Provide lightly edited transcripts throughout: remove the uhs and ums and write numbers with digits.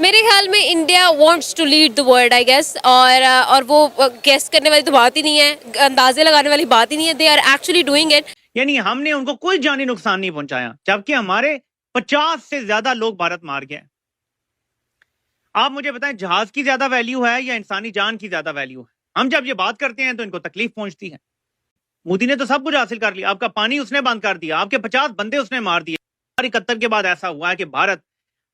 मेरे ख्याल में India wants to lead the world I guess, और वो गेस करने वाली तो बात ही नहीं है, अंदाजे लगाने वाली बात ही नहीं है। They are actually doing it. यानी हमने उनको कोई जानी नुकसान नहीं पहुंचाया, जबकि हमारे 50 से ज्यादा लोग भारत मार गए। आप मुझे बताएं, जहाज की ज्यादा वैल्यू है या इंसानी जान की ज्यादा वैल्यू है? हम जब ये बात करते हैं तो इनको तकलीफ पहुंचती है। मोदी ने तो सब कुछ हासिल कर लिया, आपका पानी उसने बंद कर दिया, आपके 50 बंदे उसने मार दिए। 71 के बाद ऐसा हुआ है कि भारत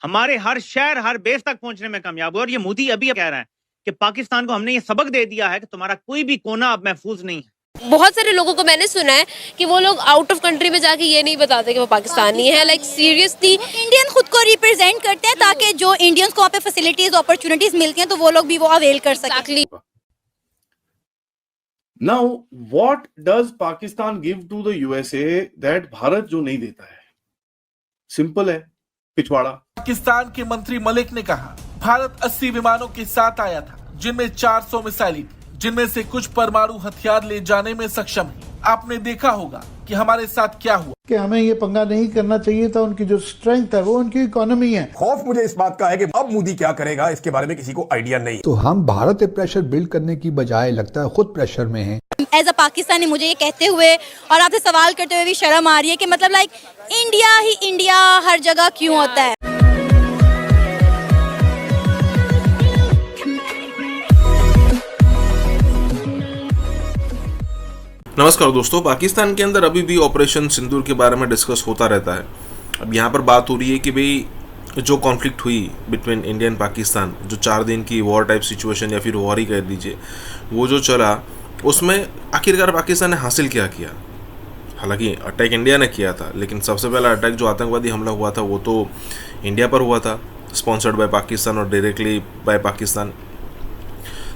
हमारे हर शहर हर बेस तक पहुंचने में कामयाब हुआ। और ये मोदी अभी कह रहा है कि पाकिस्तान को हमने ये सबक दे दिया है कि तुम्हारा कोई भी कोना अब महफूज नहीं है। बहुत सारे लोगों को मैंने सुना है कि वो लोग आउट ऑफ कंट्री में जाके ये नहीं बताते कि वो पाकिस्तानी है। लाइक सीरियसली इंडियन खुद को रिप्रेजेंट करते हैं ताकि जो इंडियंस को वहाँ पे फैसिलिटीज अपॉर्चुनिटीज मिलती हैं तो वो लोग भी वो अवेल कर सकें। Actually Now, what does Pakistan give to the USA that Bharat जो नहीं देता है? सिंपल है, पिछवाड़ा। पाकिस्तान के मंत्री मलिक ने कहा, भारत 80 विमानों के साथ आया था, जिनमें 400 मिसाइलें थी, जिनमें से कुछ परमाणु हथियार ले जाने में सक्षम है। आपने देखा होगा कि हमारे साथ क्या हुआ। कि हमें ये पंगा नहीं करना चाहिए था। उनकी जो स्ट्रेंथ है वो उनकी इकोनॉमी है। खौफ मुझे इस बात का है कि अब मोदी क्या करेगा इसके बारे में किसी को आइडिया नहीं। तो हम भारत पे प्रेशर बिल्ड करने की बजाय लगता है खुद प्रेशर में है। एज अ पाकिस्तानी मुझे ये कहते हुए और आपसे सवाल करते हुए भी शर्म आ रही है कि मतलब लाइक इंडिया ही इंडिया हर जगह क्यों होता है। नमस्कार दोस्तों, पाकिस्तान के अंदर अभी भी ऑपरेशन सिंदूर के बारे में डिस्कस होता रहता है। अब यहाँ पर बात हो रही है कि भाई जो कॉन्फ्लिक्ट हुई बिटवीन इंडिया एंड पाकिस्तान, जो 4 दिन की वॉर टाइप सिचुएशन या फिर वॉर ही कह दीजिए, वो जो चला उसमें आखिरकार पाकिस्तान ने हासिल क्या किया। हालांकि अटैक इंडिया ने किया था, लेकिन सबसे पहला अटैक जो आतंकवादी हमला हुआ था वो तो इंडिया पर हुआ था, स्पॉन्सर्ड बाय पाकिस्तान और डायरेक्टली बाय पाकिस्तान।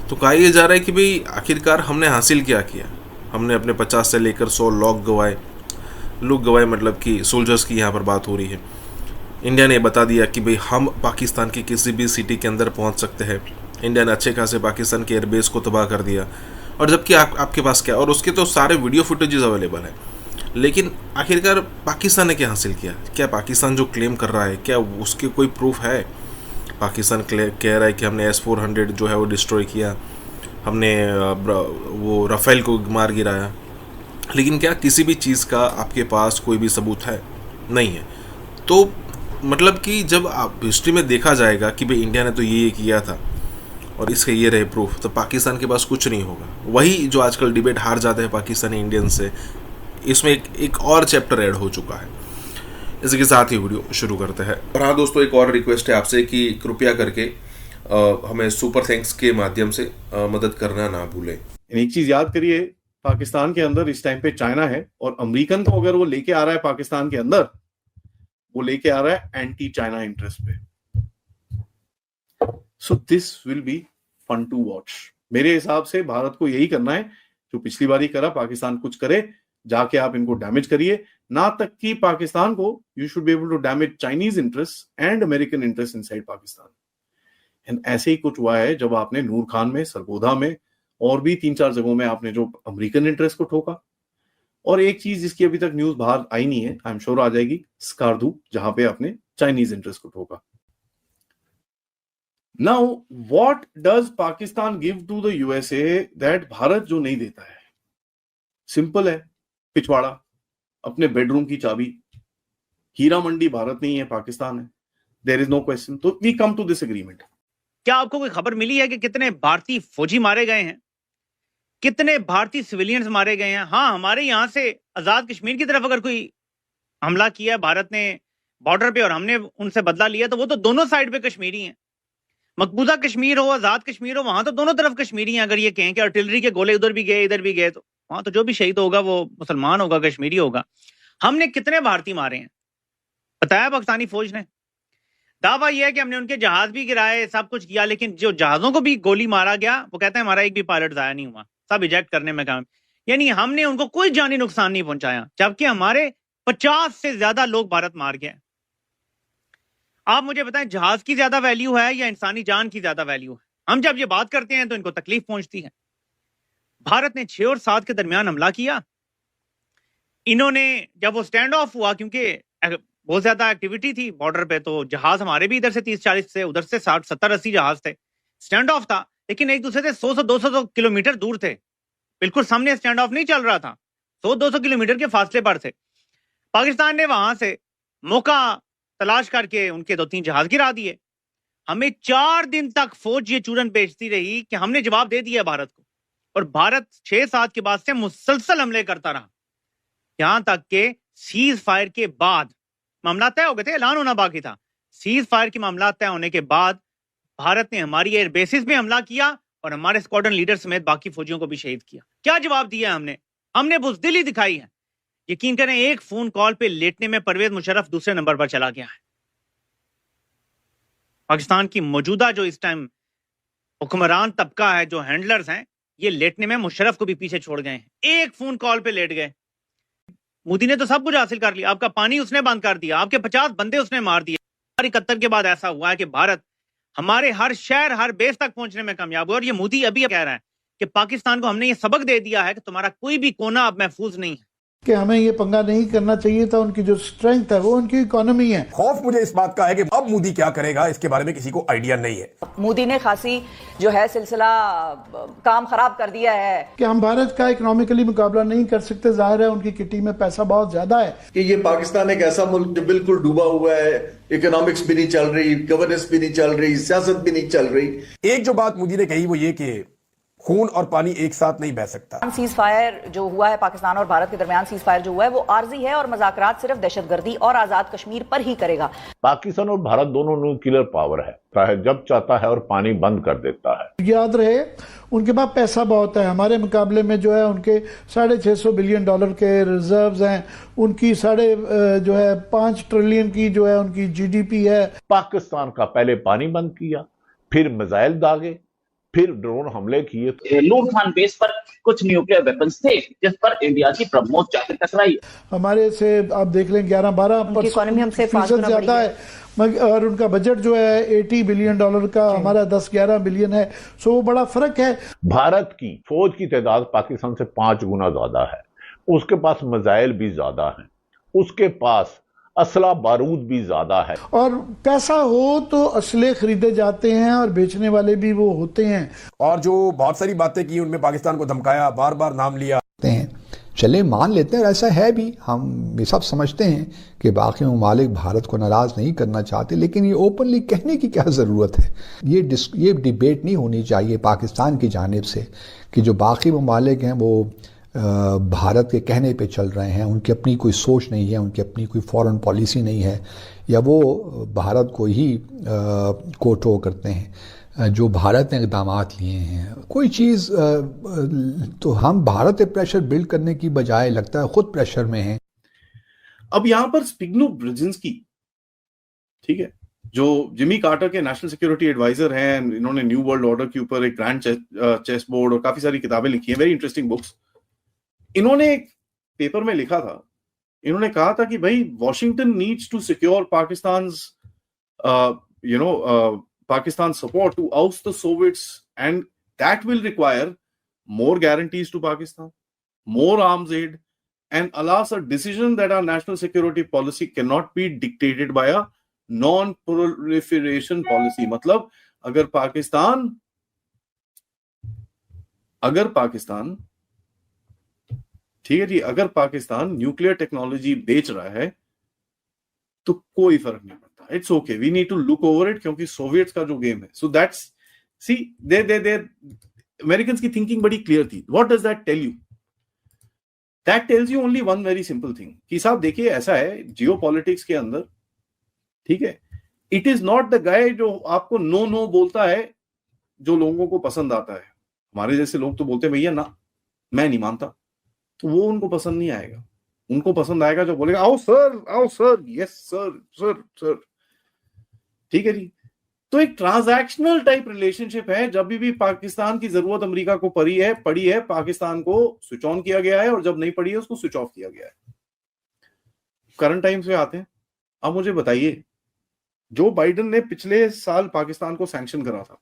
तो कहा यह जा रहा है कि भाई आखिरकार हमने हासिल क्या किया। हमने अपने 50 से लेकर 100 लोग गवाए, मतलब कि सोल्जर्स की यहाँ पर बात हो रही है। इंडिया ने बता दिया कि भाई हम पाकिस्तान की किसी भी सिटी के अंदर पहुँच सकते हैं। इंडिया ने अच्छे खासे पाकिस्तान के एयरबेस को तबाह कर दिया। और जबकि आपके पास क्या, और उसके तो सारे वीडियो फुटेजेस अवेलेबल है। लेकिन आखिरकार पाकिस्तान ने क्या हासिल किया? क्या पाकिस्तान जो क्लेम कर रहा है, क्या उसके कोई प्रूफ है? पाकिस्तान कह रहा है कि हमने S-400 जो है वो डिस्ट्रॉय किया, हमने वो राफेल को मार गिराया, लेकिन क्या किसी भी चीज़ का आपके पास कोई भी सबूत है? नहीं है। तो मतलब कि जब आप हिस्ट्री में देखा जाएगा कि भाई इंडिया ने तो ये किया था और इसके ये रहे प्रूफ, तो पाकिस्तान के पास कुछ नहीं होगा। वही जो आजकल डिबेट हार जाते हैं पाकिस्तानी इंडियन से, इसमें एक और चैप्टर ऐड हो चुका है। इसी के साथ ही वीडियो शुरू करते हैं। और हाँ दोस्तों, एक और रिक्वेस्ट है आपसे कि कृपया करके हमें सुपर थैंक्स के माध्यम से मदद करना ना भूलें। एक चीज याद करिए, पाकिस्तान के अंदर इस टाइम पे चाइना है, और अमेरिकन को अगर वो लेके आ रहा है पाकिस्तान के अंदर, वो लेके आ रहा है एंटी चाइना इंटरेस्ट पे। So this will be fun to watch. मेरे हिसाब से भारत को यही करना है जो पिछली बार ही करा, पाकिस्तान कुछ करे, जाके आप इनको डैमेज करिए, ना तक कि पाकिस्तान को you should be able to damage Chinese interest and American interest inside Pakistan. And ऐसे ही कुछ हुआ है जब आपने नूर खान में, सरगोधा में और भी 3-4 जगहों में आपने जो अमेरिकन इंटरेस्ट को ठोका। और एक चीज जिसकी अभी तक न्यूज बाहर आई नहीं है, आई एम श्योर आ जाएगी, स्कार्दू, जहां पे आपने चाइनीज इंटरेस्ट को ठोका। Now what does Pakistan give to the USA that Bharat जो नहीं देता है? सिंपल है, पिछवाड़ा, अपने बेडरूम की चाबी। हीरा मंडी भारत नहीं है, पाकिस्तान है। There is no question. तो we come to this agreement. क्या आपको कोई खबर मिली है कि कितने भारतीय फौजी मारे गए हैं, कितने भारतीय सिविलियंस मारे गए हैं? हाँ, हमारे यहाँ से आजाद कश्मीर की तरफ अगर कोई हमला किया भारत ने बॉर्डर पे और हमने उनसे बदला लिया, तो वो तो दोनों साइड पे कश्मीरी हैं। मकबूजा कश्मीर हो, आजाद कश्मीर हो, वहां तो दोनों तरफ कश्मीरी हैं। अगर ये कहें कि आर्टिलरी के गोले उधर भी गए इधर भी गए, तो वहां तो जो भी शहीद होगा वो मुसलमान होगा, कश्मीरी होगा। हमने कितने भारतीय मारे हैं बताया पाकिस्तानी फौज ने? दावा यह है कि हमने उनके जहाज भी गिराए, सब कुछ किया, लेकिन जो जहाजों को भी गोली मारा गया, वो कहते हैं हमारा एक भी पायलट जाया नहीं हुआ, सब इजेक्ट करने में काम। यानी हमने उनको कोई जानी नुकसान नहीं पहुंचाया, जबकि हमारे 50 से ज्यादा लोग भारत मार गए। आप मुझे बताएं, जहाज की ज्यादा वैल्यू है या इंसानी जान की ज्यादा वैल्यू है? हम जब ये बात करते हैं तो इनको तकलीफ पहुंचती है। भारत ने 6 और 7 के दरमियान हमला किया। इन्होंने जब वो स्टैंड ऑफ हुआ, क्योंकि बहुत ज्यादा एक्टिविटी थी बॉर्डर पे, तो जहाज हमारे भी इधर से 30-40 थे, उधर से 60-70-80 जहाज थे। स्टैंड ऑफ था, लेकिन एक दूसरे से 100-200 किलोमीटर दूर थे, बिल्कुल सामने स्टैंड ऑफ नहीं चल रहा था, 100-200 किलोमीटर के फासले पर थे। पाकिस्तान ने वहां से मौका तलाश करके उनके 2-3 जहाज गिरा दिए। हमें 4 दिन तक फौज ये चूरन बेचती रही कि हमने जवाब दे दिया भारत को, और भारत 6-7 के बाद से मुसलसल हमले करता रहा, यहां तक के सीज फायर के बाद मामला तय हो गए थे, ऐलान होना बाकी था। सीज फायर के मामला तय होने के बाद भारत ने हमारी एयर बेसिस में हमला किया और हमारे स्क्वाड्रन लीडर समेत बाकी फौजियों को भी शहीद किया। क्या जवाब दिया हमने बुज़दिली दिखाई है। यकीन करें, एक फोन कॉल पे लेटने में परवेज मुशर्रफ दूसरे नंबर पर चला गया है। पाकिस्तान की मौजूदा जो इस टाइम हुक्मरान तबका है, जो हैंडलर्स हैं, ये लेटने में मुशर्रफ को भी पीछे छोड़ गए हैं। एक फोन कॉल पे लेट गए। मोदी ने तो सब कुछ हासिल कर लिया, आपका पानी उसने बंद कर दिया, आपके 50 बंदे उसने मार दिए। 71 के बाद ऐसा हुआ है कि भारत हमारे हर शहर हर बेस तक पहुंचने में कामयाब हुआ, और ये मोदी अभी कह रहा है कि पाकिस्तान को हमने ये सबक दे दिया है कि तुम्हारा कोई भी कोना अब महफूज नहीं है, कि हमें ये पंगा नहीं करना चाहिए था। उनकी जो स्ट्रेंथ है वो उनकी इकोनॉमी है। खौफ मुझे इस बात का है कि अब मोदी क्या करेगा इसके बारे में किसी को आइडिया नहीं है। मोदी ने खासी जो है सिलसिला काम खराब कर दिया है कि हम भारत का इकोनॉमिकली मुकाबला नहीं कर सकते। जाहिर है उनकी किटी में पैसा बहुत ज्यादा है। कि ये पाकिस्तान एक ऐसा मुल्क जो बिल्कुल डूबा हुआ है, इकोनॉमिक्स भी नहीं चल रही, गवर्नेंस भी नहीं चल रही, सियासत भी नहीं चल रही। एक जो बात मोदी ने कही वो ये कि खून और पानी एक साथ नहीं बह सकता। सीज फायर जो हुआ है पाकिस्तान और भारत के दरमियान, सीज फायर जो हुआ है वो आर्जी है और मुज़ाकरात सिर्फ दहशतगर्दी और आजाद कश्मीर पर ही करेगा। पाकिस्तान और भारत दोनों न्यूक्लियर पावर है, चाहे जब चाहता है और पानी बंद कर देता है। याद रहे उनके पास पैसा बहुत है, हमारे मुकाबले में जो है उनके $650 बिलियन के रिजर्व्स हैं, उनकी 5 ट्रिलियन की जो है उनकी जीडीपी है। पाकिस्तान का पहले पानी बंद किया, फिर मिसाइल दागे, फिर ड्रोन हमले किए। नूर खान बेस पर कुछ न्यूक्लियर वेपन्स थे जिस पर इंडिया की ब्रह्मोस जाकर टकराई। हमारे से आप देख लें 11-12% ज्यादा है, और उनका बजट जो है $80 बिलियन का, हमारा 10-11 बिलियन है। सो वो बड़ा फर्क है। भारत की फौज की तादाद पाकिस्तान से 5 गुना ज्यादा है, उसके पास मिसाइल भी ज्यादा है, उसके पास असला बारूद भी ज्यादा है, और पैसा हो तो असले खरीदे जाते हैं और बेचने वाले भी वो होते हैं। और जो बहुत सारी बातें की उनमें पाकिस्तान को धमकाया, बार बार नाम लिया। चले मान लेते हैं ऐसा है भी, हम ये सब समझते हैं कि बाकी ममालिक भारत को नाराज नहीं करना चाहते, लेकिन ये ओपनली कहने की क्या ज़रूरत है। ये डिबेट नहीं होनी चाहिए पाकिस्तान की जानिब से कि जो बाकी ममालिक हैं वो भारत के कहने पे चल रहे हैं, उनकी अपनी कोई सोच नहीं है, उनकी अपनी कोई फॉरेन पॉलिसी नहीं है, या वो भारत को ही कोटो करते हैं। जो भारत ने इक़दामात लिए हैं, कोई चीज़ तो हम भारत पे प्रेशर बिल्ड करने की बजाय लगता है खुद प्रेशर में है। अब यहां पर स्पिग्नो ब्रिजिंस्की, ठीक है, जो जिमी कार्टर के नेशनल सिक्योरिटी एडवाइजर हैं, इन्होंने न्यू वर्ल्ड ऑर्डर के ऊपर एक ग्रैंड चेस बोर्ड और काफी सारी किताबें लिखी हैं, वेरी इंटरेस्टिंग बुक्स। इन्होंने एक पेपर में लिखा था, इन्होंने कहा था कि भाई Washington needs to secure Pakistan's support to oust the Soviets, and that will require more guarantees to Pakistan, more arms aid, and alas, a decision that our national security policy cannot be dictated by a non-proliferation policy. मतलब अगर पाकिस्तान ठीक है जी, अगर Pakistan nuclear technology बेच रहा है तो कोई फर्क नहीं पड़ता। It's okay, we need to look over it, क्योंकि सोवियट्स का जो गेम है, so that's see they Americans की थिंकिंग बड़ी क्लियर थी। What does that tell you? That tells you only one very simple thing कि साहब देखिए, ऐसा है जियोपॉलिटिक्स के अंदर, ठीक है, it is not the guy जो आपको नो नो बोलता है जो लोगों को पसंद आता है। हमारे जैसे लोग तो बोलते हैं भैया ना, मैं नहीं मानता, तो वो उनको पसंद नहीं आएगा। उनको पसंद आएगा जो बोलेगा आओ सर, यस सर, ठीक है जी। तो एक ट्रांजैक्शनल टाइप रिलेशनशिप है। जब भी पाकिस्तान की जरूरत अमेरिका को पड़ी है, पाकिस्तान को स्विच ऑन किया गया है, और जब नहीं पड़ी है उसको स्विच ऑफ किया गया है। करंट टाइम्स में आते हैं। अब मुझे बताइए, जो बाइडेन ने पिछले साल पाकिस्तान को सैंक्शन करा था,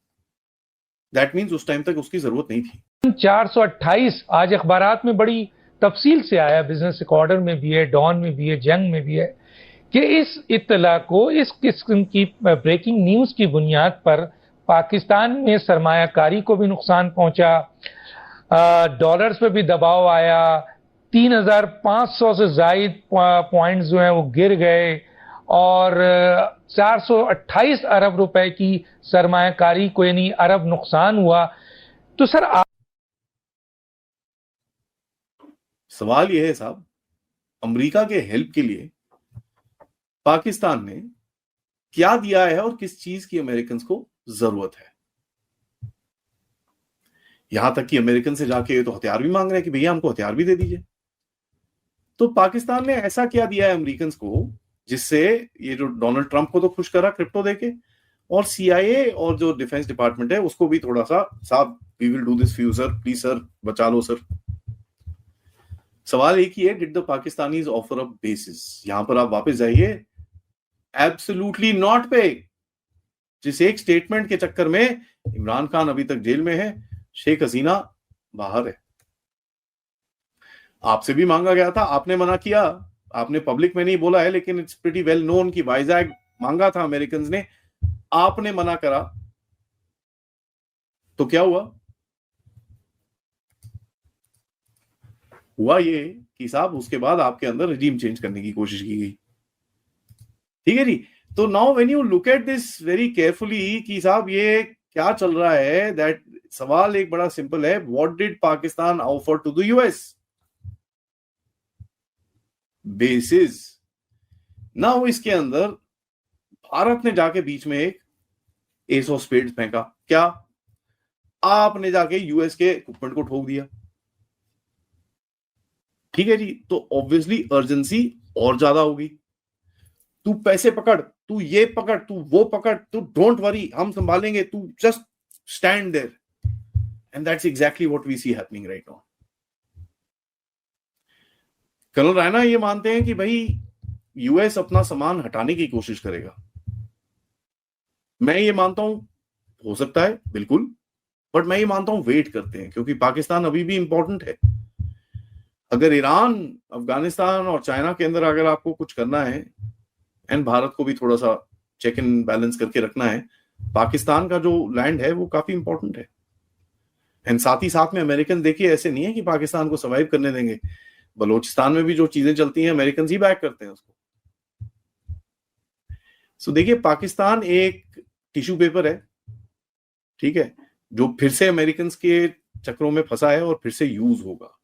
दैट मीन्स उस टाइम तक उसकी जरूरत नहीं थी। 428 आज अखबारात में बड़ी तफसील से आया, बिजनेस रिकॉर्डर में भी है, डॉन में भी है, जंग में भी है, कि इस इत्तला को, इस किस्म की ब्रेकिंग न्यूज की बुनियाद पर पाकिस्तान में सरमायाकारी को भी नुकसान पहुंचा, डॉलर्स पे भी दबाव आया, 3,500 से जायद पॉइंट्स जो हैं वो गिर गए और 428 अरब रुपए की सरमायाकारी को यानी अरब नुकसान हुआ। तो सर सवाल यह है साहब, अमेरिका के हेल्प के लिए पाकिस्तान ने क्या दिया है और किस चीज की अमेरिकन को जरूरत है? यहां तक कि अमेरिकन से जाके तो हथियार भी मांग रहे हैं कि भैया हमको हथियार भी दे दीजिए। तो पाकिस्तान ने ऐसा क्या दिया है अमेरिकन को जिससे ये जो डोनाल्ड ट्रंप को तो खुश करा क्रिप्टो देके, और सीआईए और जो डिफेंस डिपार्टमेंट है उसको भी थोड़ा सा, साहब we will do this few sir, please sir बचा लो सर। सवाल एक ही है, did the Pakistanis offer up basis? यहां पर आप वापस जाइए, एब्सोल्युटली नॉट पे। जिस एक स्टेटमेंट के चक्कर में इमरान खान अभी तक जेल में है, शेख हसीना बाहर है। आपसे भी मांगा गया था, आपने मना किया, आपने पब्लिक में नहीं बोला है लेकिन इट्स प्रीटी वेल नोन कि वाइजैग मांगा था अमेरिकन ने, आपने मना करा। तो क्या हुआ? हुआ ये कि साहब उसके बाद आपके अंदर रिजीम चेंज करने की कोशिश की गई। ठीक है जी। तो now when you look at this very carefully कि साहब ये क्या चल रहा है, दैट सवाल एक बड़ा सिंपल है, what did Pakistan offer to the US? Basis. Now इसके अंदर भारत ने जाके बीच में एक एस ऑफ स्पेड्स फेंका। क्या? आपने जाके यूएस के इक्विपमेंट को ठोक दिया। ठीक है जी। तो ऑब्वियसली अर्जेंसी और ज्यादा होगी। तू पैसे पकड़, तू ये पकड़, तू वो पकड़, तू डोंट वरी, हम संभालेंगे, तू just stand there. And that's exactly what we see happening right now. Colonel Raina ये मानते हैं कि भाई यूएस अपना सामान हटाने की कोशिश करेगा। मैं ये मानता हूं हो सकता है बिल्कुल, बट मैं ये मानता हूं वेट करते हैं, क्योंकि पाकिस्तान अभी भी इंपॉर्टेंट है। अगर ईरान, अफगानिस्तान और चाइना के अंदर अगर आपको कुछ करना है एंड भारत को भी थोड़ा सा चेक एंड बैलेंस करके रखना है, पाकिस्तान का जो लैंड है वो काफी इंपॉर्टेंट है। एंड साथ ही साथ में अमेरिकन देखिए ऐसे नहीं है कि पाकिस्तान को सर्वाइव करने देंगे। बलोचिस्तान में भी जो चीजें चलती हैं अमेरिकन ही बैक करते हैं उसको। सो देखिए, पाकिस्तान एक टिश्यू पेपर है, ठीक है, जो फिर से अमेरिकन के चक्रों में फंसा है और फिर से यूज होगा।